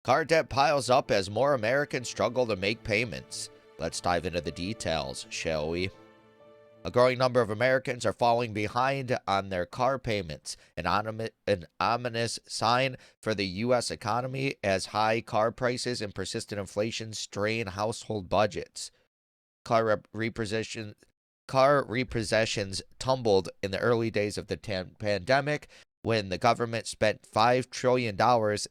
Car debt piles up as more Americans struggle to make payments. Let's dive into the details, shall we? A growing number of Americans are falling behind on their car payments, an ominous sign for the U.S. economy as high car prices and persistent inflation strain household budgets. Car repossessions tumbled in the early days of the pandemic when the government spent $5 trillion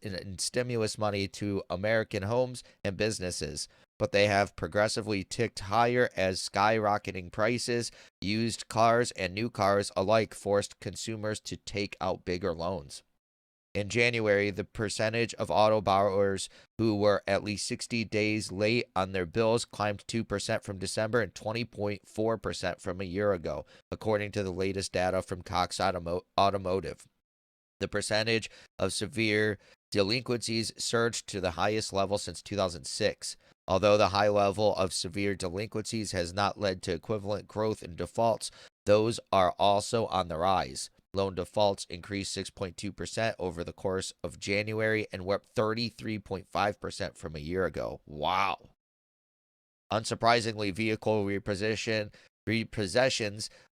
in stimulus money to American homes and businesses. But they have progressively ticked higher as skyrocketing prices, used cars, and new cars alike forced consumers to take out bigger loans. In January, the percentage of auto borrowers who were at least 60 days late on their bills climbed 2% from December and 20.4% from a year ago, according to the latest data from Cox Automotive. The percentage of severe delinquencies surged to the highest level since 2006. Although the high level of severe delinquencies has not led to equivalent growth in defaults, those are also on the rise. Loan defaults increased 6.2% over the course of January and were up 33.5% from a year ago. Wow. Unsurprisingly, vehicle repossessions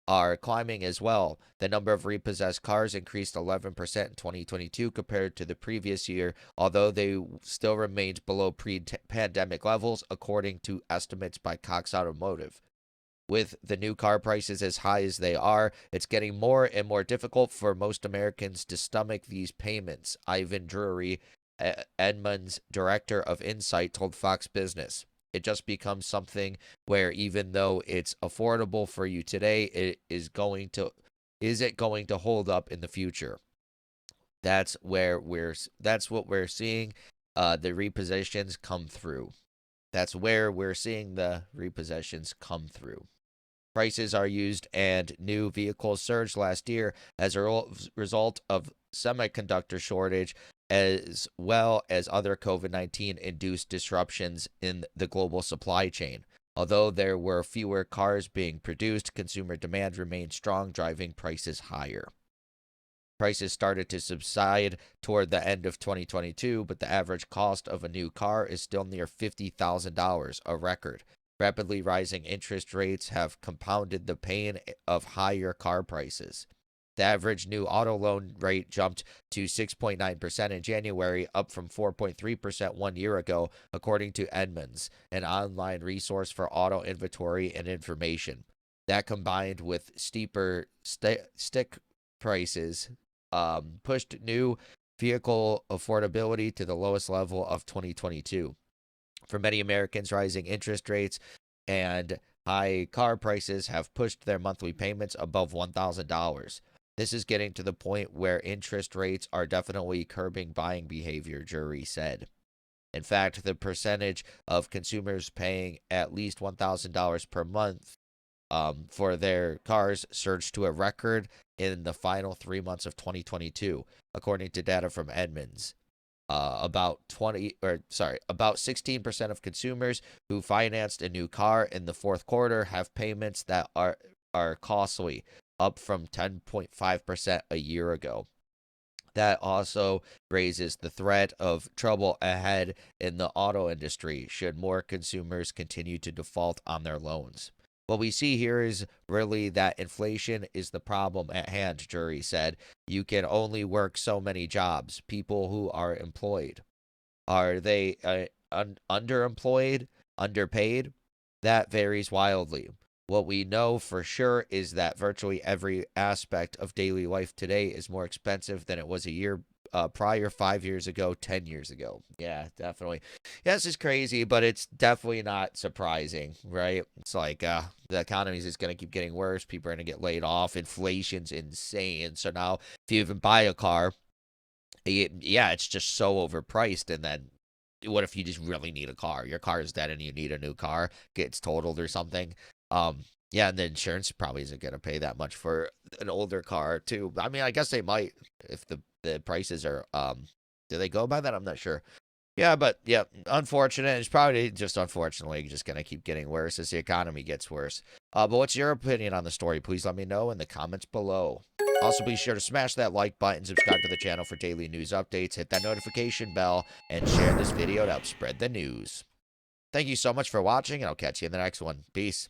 are climbing as well. The number of repossessed cars increased 11% in 2022 compared to the previous year, although they still remained below pre-pandemic levels, according to estimates by Cox Automotive. With the new car prices as high as they are, it's getting more and more difficult for most Americans to stomach these payments, Ivan Drury, Edmunds' director of Insight, told Fox Business. It just becomes something where even though it's affordable for you today, is it going to hold up in the future? That's what we're seeing the repossessions come through. That's where we're seeing the repossessions come through. Prices are used and new vehicles surged last year as a result of semiconductor shortage, as well as other COVID-19 induced disruptions in the global supply chain. Although there were fewer cars being produced, consumer demand remained strong, driving prices higher. Prices started to subside toward the end of 2022, but the average cost of a new car is still near $50,000, a record. Rapidly rising interest rates have compounded the pain of higher car prices. The average new auto loan rate jumped to 6.9% in January, up from 4.3% 1 year ago, according to Edmunds, an online resource for auto inventory and information. That, combined with steeper stick prices, pushed new vehicle affordability to the lowest level of 2022. For many Americans, rising interest rates and high car prices have pushed their monthly payments above $1,000. This is getting to the point where interest rates are definitely curbing buying behavior, Drury said. In fact, the percentage of consumers paying at least $1,000 per month for their cars surged to a record in the final 3 months of 2022, according to data from Edmunds. About 16% of consumers who financed a new car in the fourth quarter have payments that are costly, up from 10.5% a year ago. That also raises the threat of trouble ahead in the auto industry should more consumers continue to default on their loans. What we see here is really that inflation is the problem at hand, Drury said. You can only work so many jobs. People who are employed, are they underemployed, underpaid? That varies wildly. What we know for sure is that virtually every aspect of daily life today is more expensive than it was a year prior, 5 years ago, 10 years ago. Yeah, definitely. Yeah, this is crazy, but it's definitely not surprising, right? It's like the economy is just going to keep getting worse. People are going to get laid off. Inflation's insane. So now if you even buy a car, it's just so overpriced. And then what if you just really need a car? Your car is dead and you need a new car, gets totaled or something. Yeah, and the insurance probably isn't going to pay that much for an older car too. I mean, I guess they might if the prices are do they go by that? I'm not sure. Yeah, but yeah, unfortunate. It's probably just unfortunately just going to keep getting worse as the economy gets worse. But what's your opinion on the story? Please let me know in the comments below. Also, be sure to smash that like button, subscribe to the channel for daily news updates, hit that notification bell, and share this video to help spread the news. Thank you so much for watching, and I'll catch you in the next one. Peace.